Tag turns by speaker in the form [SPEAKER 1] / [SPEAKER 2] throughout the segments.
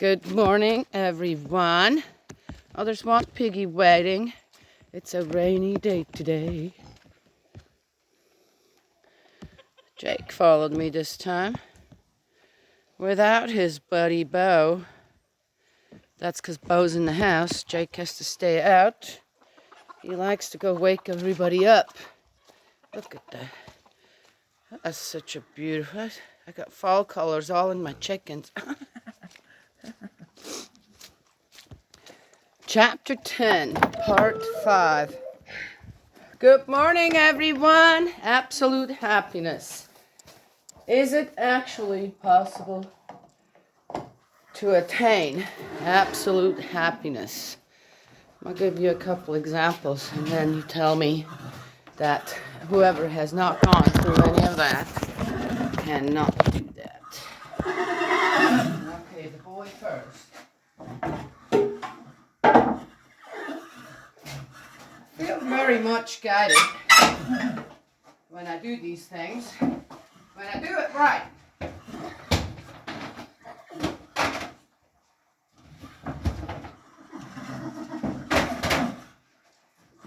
[SPEAKER 1] Good morning, everyone. Oh, there's one piggy waiting. It's a rainy day today. Jake followed me this time without his buddy Bo. That's because Bo's in the house. Jake has to stay out. He likes to go wake everybody up. Look at that. That's such a beautiful... I got fall colors all in my chickens. Chapter 10, Part 5. Good morning, everyone. Absolute happiness. Is it actually possible to attain absolute happiness? I'll give you a couple examples, and then you tell me that whoever has not gone through any of that cannot do that. Okay, the boy first. I feel very much guided when I do these things, when I do it right.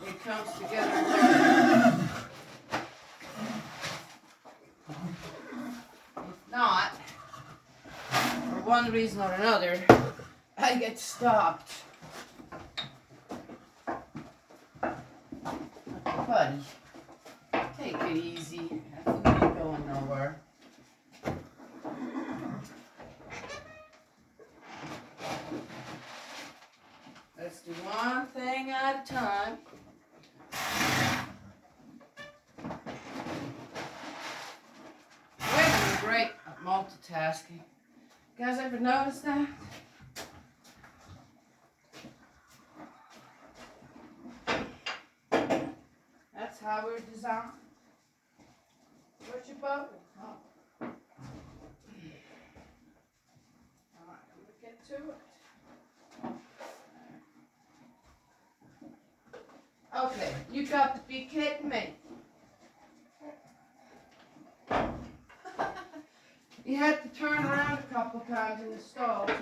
[SPEAKER 1] It comes together. If not, for one reason or another, I get stopped. Okay, buddy, take it easy. I think you're going nowhere. Let's do one thing at a time. Women are great at multitasking. You guys ever notice that? That's how we're designed. What's your bubble? Oh. Alright, I'm gonna get to it. Okay, you got to be kidding me. He had to turn around a couple times in the stall to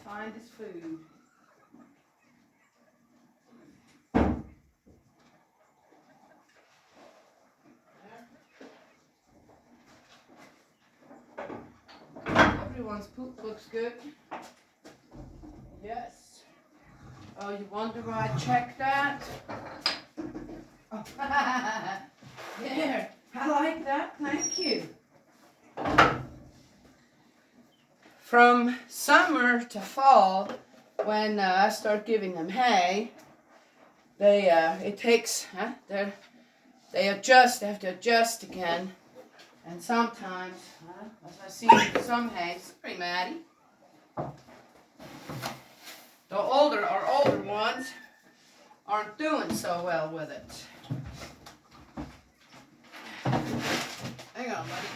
[SPEAKER 1] find his food. Everyone's poop looks good. Yes. Oh, you wonder why I checked that? Oh. There. I like that. Thank you. From summer to fall, when I start giving them hay, they adjust. They have to adjust again, and sometimes, as I see some hay, sorry, Maddie. The older ones aren't doing so well with it. Hang on, buddy.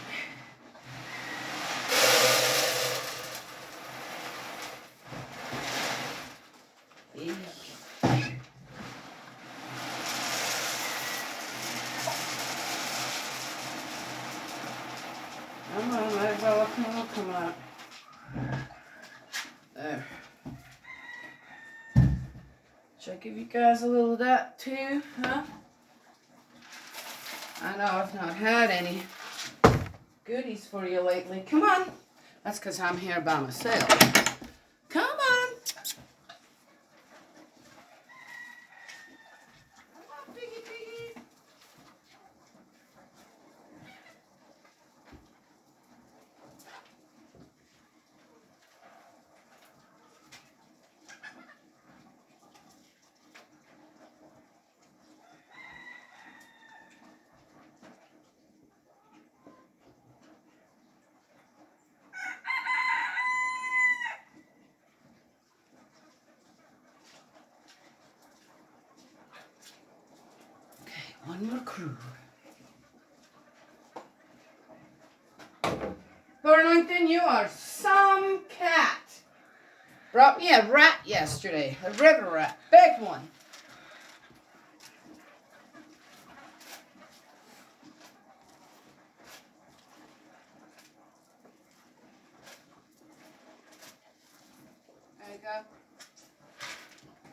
[SPEAKER 1] Come on, let it go. Come on. There. Should I give you guys a little of that too, huh? I know I've not had any goodies for you lately. Come on. That's because I'm here by myself. Come on. Come on, piggy, piggy. One more crew. Burlington, you are some cat. Brought me a rat yesterday, a river rat, big one. ago.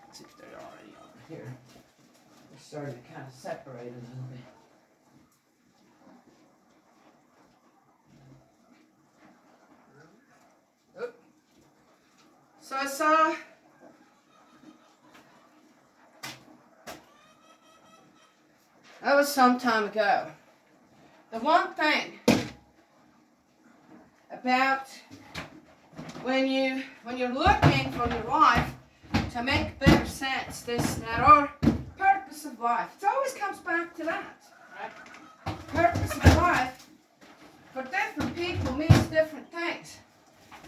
[SPEAKER 1] Let's see if they're already over here. They're starting to kind of separate a little bit. Oop. So I saw that was some time ago. The one thing about when you're looking for your life to make better sense, this, that, or purpose of life, it always comes back to that, right? Purpose of life for different people means different things.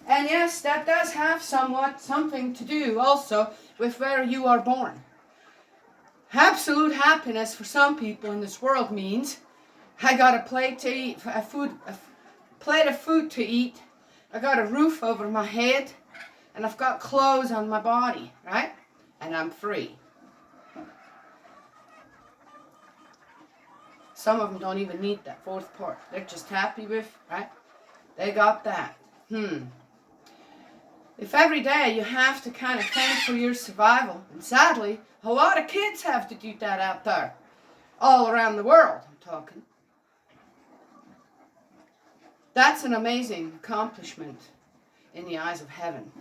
[SPEAKER 1] And yes, that does have something to do also with where you are born. Absolute happiness for some people in this world means I got a plate to eat, a plate of food to eat, I got a roof over my head, and I've got clothes on my body, right? And I'm free. Some of them don't even need that fourth part. They're just happy with, right? They got that. If every day you have to kind of think for your survival, and sadly, a lot of kids have to do that out there, all around the world, I'm talking. That's an amazing accomplishment in the eyes of heaven.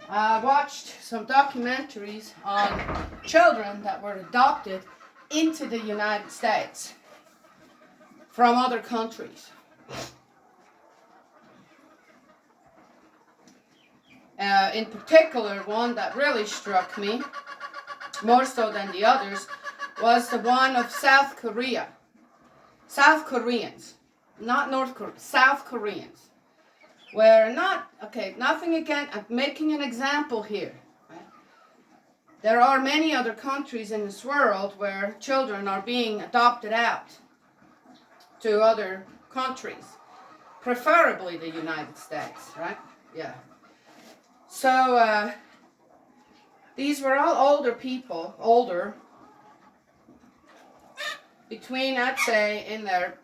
[SPEAKER 1] I watched some documentaries on children that were adopted into the United States from other countries. In particular, one that really struck me, more so than the others, was the one of South Korea. South Koreans, not North Korea, South Koreans. Where nothing again, I'm making an example here. Right? There are many other countries in this world where children are being adopted out to other countries, preferably the United States, right? Yeah. So these were all older people, between, I'd say, in their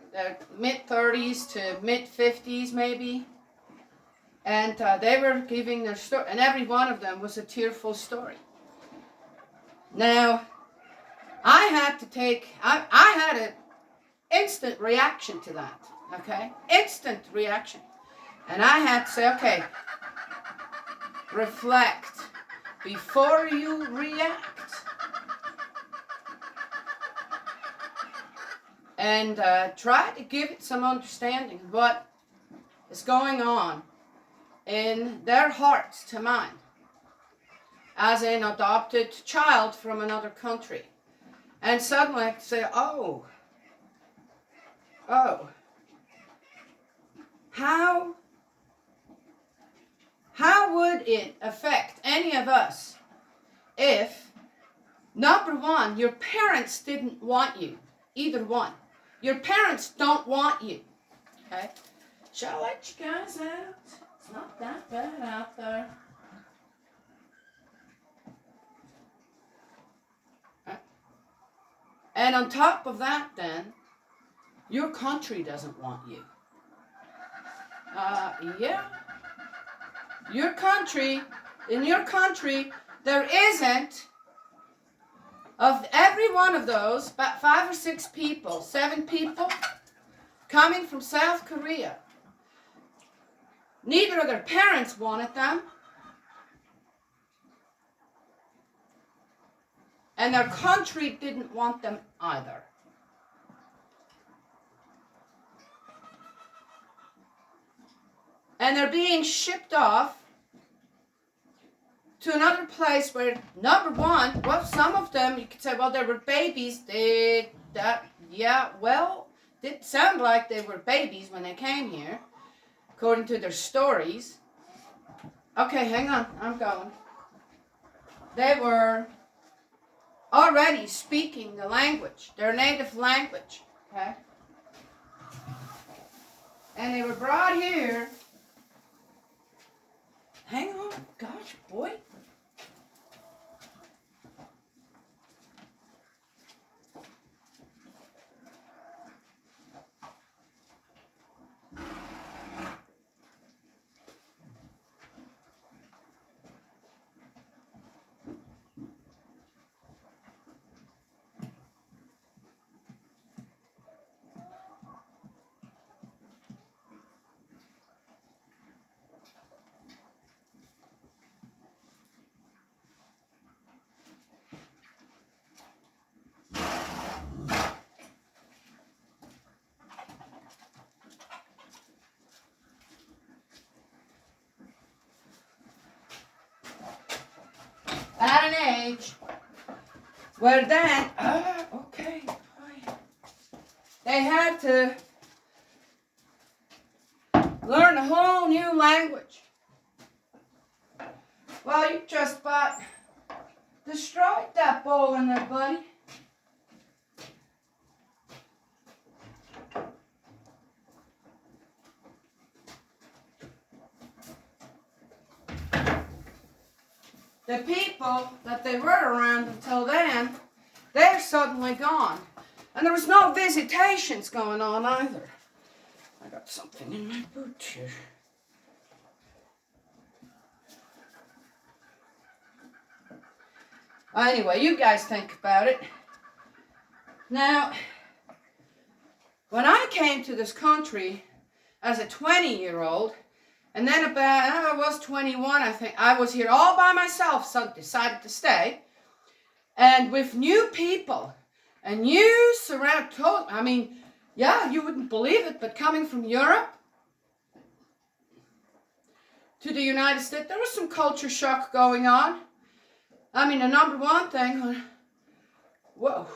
[SPEAKER 1] mid-30s to mid-50s maybe. And they were giving their story, and every one of them was a tearful story. Now, I had an instant reaction to that, okay? Instant reaction. And I had to say, okay, reflect before you react. And try to give it some understanding of what is going on in their hearts to mine as an adopted child from another country. And suddenly I say, oh, how would it affect any of us if, number one, your parents didn't want you, either one. Your parents don't want you, okay? Shall I let you guys out? It's not that bad out there. Right. And on top of that, then, your country doesn't want you. Yeah. Your country, in your country, there isn't, of every one of those, about 5 or 6 people, 7 people, coming from South Korea. Neither of their parents wanted them. And their country didn't want them either. And they're being shipped off to another place where, number one, well, some of them, you could say, well, they were babies. It sound like they were babies when they came here, according to their stories. Okay, hang on, I'm going. They were already speaking the language, their native language, okay? And they were brought here. Hang on, gosh, boy. age where then, they had to learn a whole new language. Well, you just about destroyed that bowl in there, buddy. The people that they were around until then, they're suddenly gone. And there was no visitations going on either. I got something in my boot here. Anyway, you guys think about it. Now, when I came to this country as a 20-year-old, and then I was 21, I think, I was here all by myself, so decided to stay. And with new people, and new surround, I mean, yeah, you wouldn't believe it, but coming from Europe to the United States, there was some culture shock going on. I mean, the number one thing, whoa,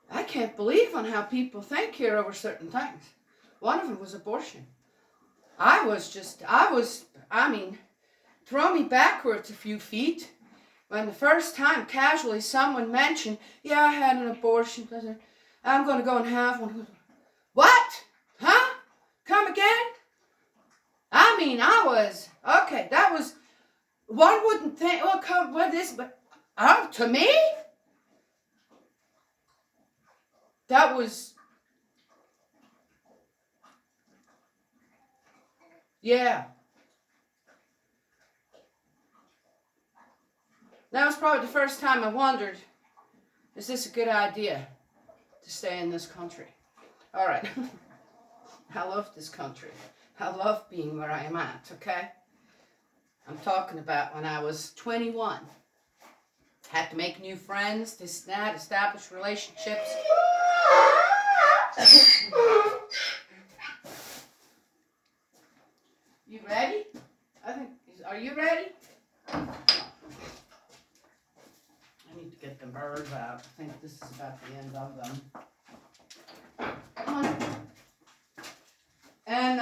[SPEAKER 1] I can't believe on how people think here over certain things. One of them was abortion. Throw me backwards a few feet when the first time casually someone mentioned, yeah, I had an abortion, I'm going to go and have one. What? Huh? Come again? That was, one wouldn't think, oh, come, what is, but, to me? That was, yeah. That was probably the first time I wondered, is this a good idea to stay in this country? All right. I love this country. I love being where I am at, okay? I'm talking about when I was 21. Had to make new friends, this, that, establish relationships. You ready? Are you ready? I need to get the birds out. I think this is about the end of them. Come on. And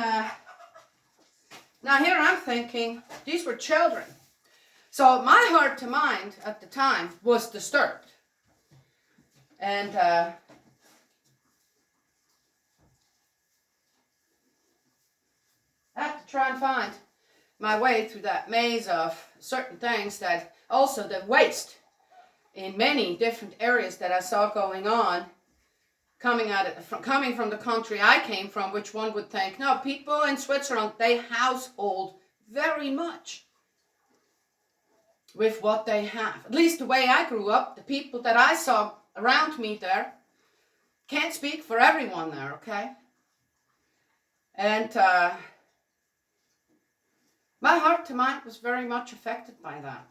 [SPEAKER 1] now here I'm thinking, these were children. So my heart to mind at the time was disturbed. And I had to try and find my way through that maze of certain things, that also the waste in many different areas that I saw going on, coming from the country I came from, which one would think, no, people in Switzerland, they household very much with what they have. At least the way I grew up, the people that I saw around me there, can't speak for everyone there, okay? And my heart to mind was very much affected by that.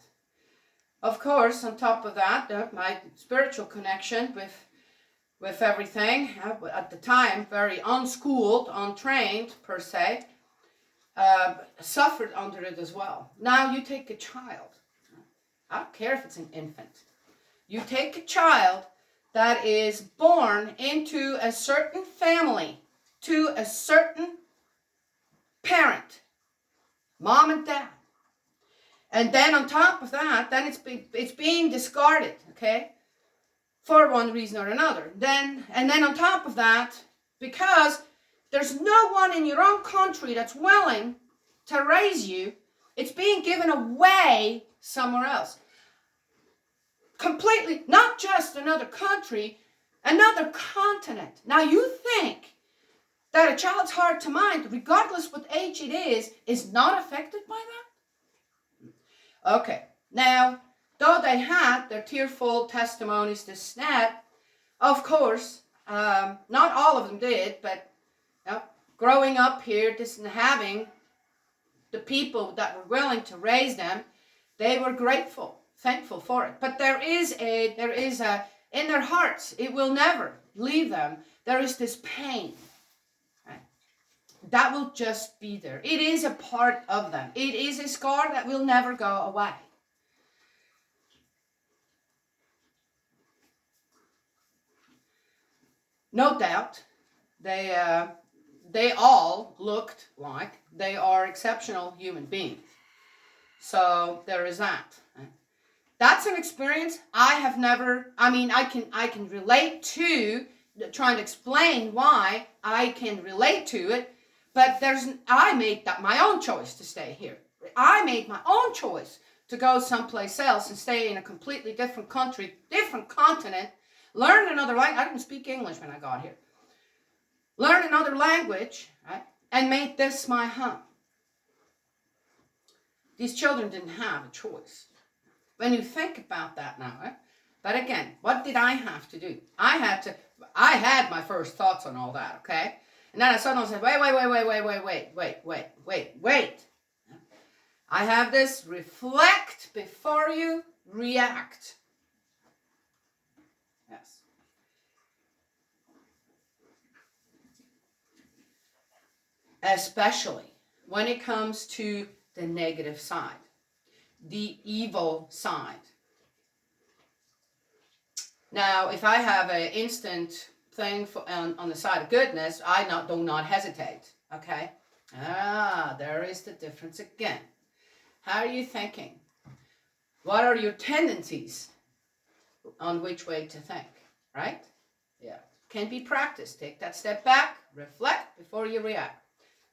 [SPEAKER 1] Of course, on top of that, my spiritual connection with everything, at the time, very unschooled, untrained per se, suffered under it as well. Now you take a child, I don't care if it's an infant, you take a child that is born into a certain family, to a certain parent, mom and dad. And then on top of that, then it's being discarded, okay? For one reason or another. And then on top of that, because there's no one in your own country that's willing to raise you, it's being given away somewhere else. Completely, not just another country, another continent. Now you think that a child's heart to mind, regardless what age it is not affected by that? Okay, now, though they had their tearful testimonies to snap, of course, not all of them did, but growing up here, just having the people that were willing to raise them, they were grateful, thankful for it. But there is a in their hearts, it will never leave them. There is this pain. Right? That will just be there. It is a part of them. It is a scar that will never go away. No doubt, they all looked like they are exceptional human beings. So there is that. That's an experience I have never. I mean, I can relate to trying to explain why I can relate to it, but I made that my own choice to stay here. I made my own choice to go someplace else and stay in a completely different country, different continent, learn another language. I didn't speak English when I got here. Learn another language, right? And make this my home. These children didn't have a choice. When you think about that now, right? But again, what did I have to do? I had my first thoughts on all that, okay? And then I suddenly said, wait. I have this reflect before you react. Yes. Especially when it comes to the negative side, the evil side. Now, if I have an instant thing on the side of goodness, I do not hesitate, okay? There is the difference again. How are you thinking? What are your tendencies on which way to think, right? Yeah, can be practiced. Take that step back, reflect before you react.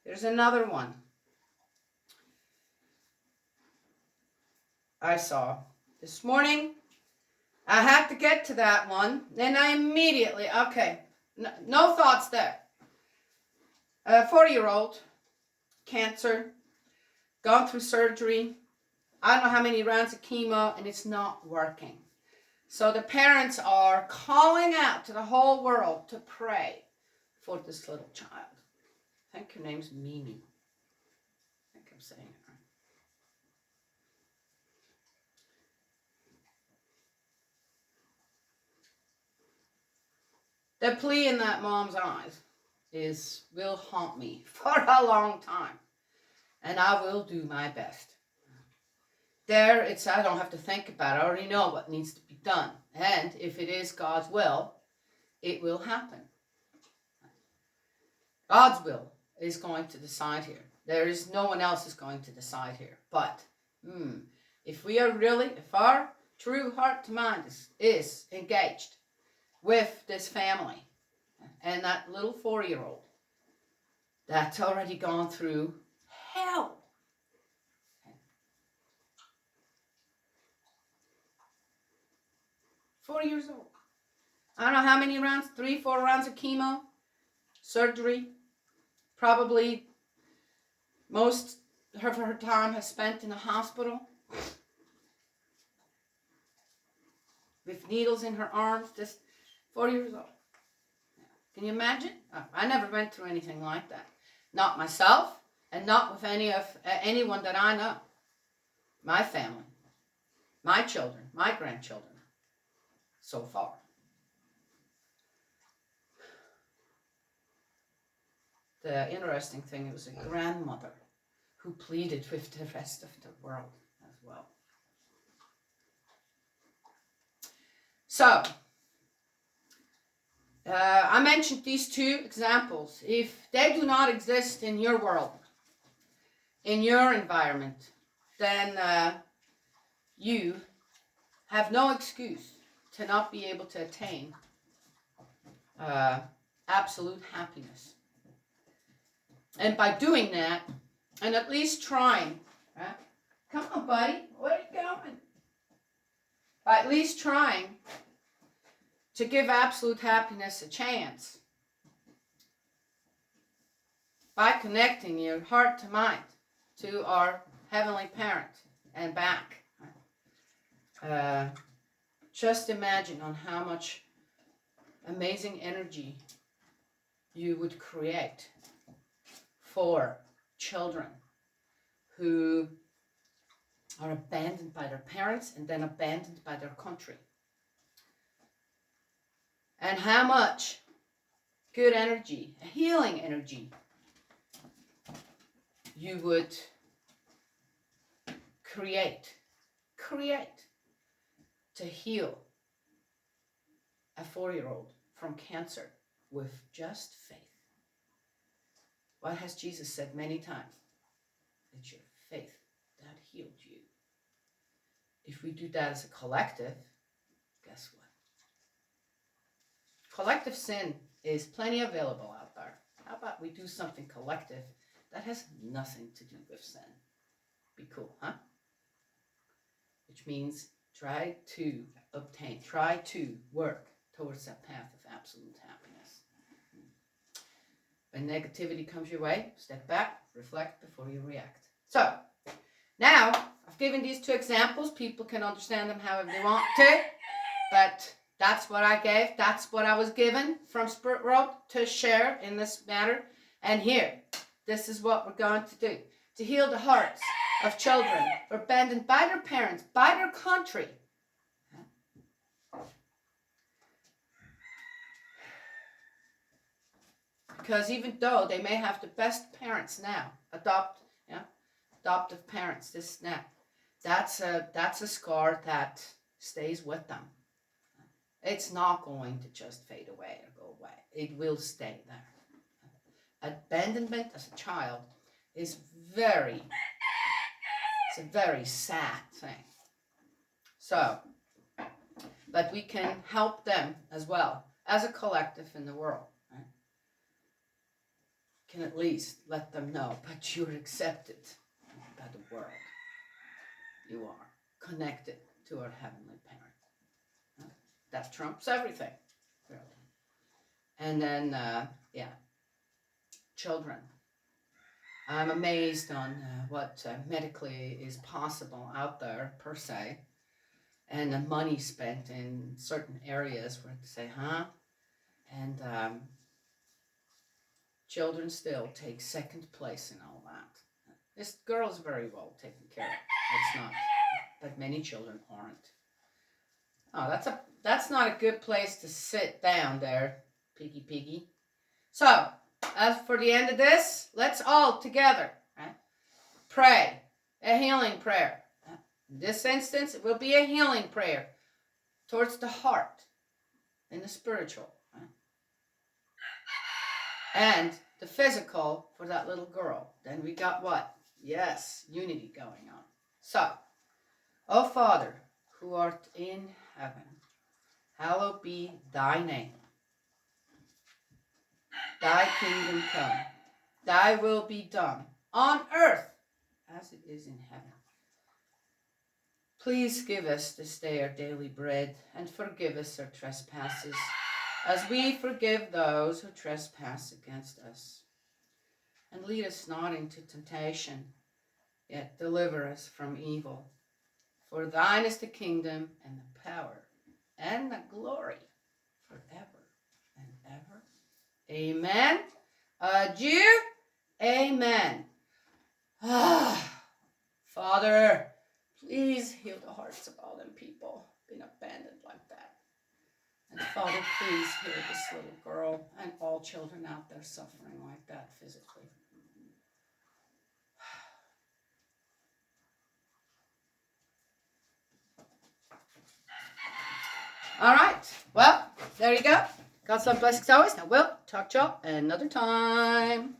[SPEAKER 1] There's another one I saw this morning. I had to get to that one. Then I immediately, okay, no thoughts there. A 40-year-old, cancer, gone through surgery. I don't know how many rounds of chemo, and it's not working. So the parents are calling out to the whole world to pray for this little child. I think her name's Mimi. I think I'm saying it right. The plea in that mom's eyes will haunt me for a long time. And I will do my best. There, I don't have to think about it. I already know what needs to be done. And if it is God's will, it will happen. God's will is going to decide here. There is no one else is going to decide here. But if our true heart to mind is engaged with this family and that little 4-year-old that's already gone through hell. 4 years old. I don't know how many rounds, 3-4 rounds of chemo, surgery, probably most of her time has spent in the hospital with needles in her arms, just 4 years old. Can you imagine? I never went through anything like that. Not myself, and not with anyone that I know. My family, my children, my grandchildren, so far. The interesting thing, it was a grandmother who pleaded with the rest of the world as well. So, I mentioned these two examples. If they do not exist in your world, in your environment, then you have no excuse to not be able to attain absolute happiness. And by doing that, and at least trying, right? Come on, buddy, where are you going? By at least trying to give absolute happiness a chance, by connecting your heart to mind to our Heavenly Parent and back. Just imagine on how much amazing energy you would create for children who are abandoned by their parents and then abandoned by their country. And how much good energy, healing energy, you would create to heal a 4-year-old from cancer with just faith. What has Jesus said many times? It's your faith that healed you. If we do that as a collective, guess what? Collective sin is plenty available out there. How about we do something collective that has nothing to do with sin? Be cool, huh? Which means try to work towards that path of absolute happiness. When negativity comes your way, step back, reflect before you react. So, now, I've given these two examples. People can understand them however they want to, but that's what I gave. That's what I was given from Spirit World to share in this matter. And here, this is what we're going to do. To heal the hearts of children abandoned by their parents, by their country. Because even though they may have the best parents now, adoptive parents, that's a scar that stays with them. It's not going to just fade away or go away. It will stay there. Abandonment as a child is it's a very sad thing. So, but we can help them as well as a collective in the world. Right? Can at least let them know, but you're accepted by the world. You are connected to our Heavenly Parent. That trumps everything, really. And then, children. I'm amazed on what medically is possible out there, per se, and the money spent in certain areas where they say, and children still take second place in all that. This girl is very well taken care of. It's not, but many children aren't. Oh, that's not a good place to sit down there, piggy. So, as for the end of this, let's all together pray a healing prayer. In this instance, it will be a healing prayer towards the heart and the spiritual. And the physical for that little girl. Then we got what? Yes, unity going on. So, O Father, who art in heaven, hallowed be thy name. Thy kingdom come. Thy will be done on earth as it is in heaven. Please give us this day our daily bread, and forgive us our trespasses, as we forgive those who trespass against us. And lead us not into temptation, yet deliver us from evil. For thine is the kingdom, and the power, and the glory, forever and ever. Amen. Adieu. Amen. Father, please heal the hearts of all them people being abandoned like that. And Father, please heal this little girl and all children out there suffering like that physically. All right. Well, there you go. God's love, blessings always. I will talk to y'all another time.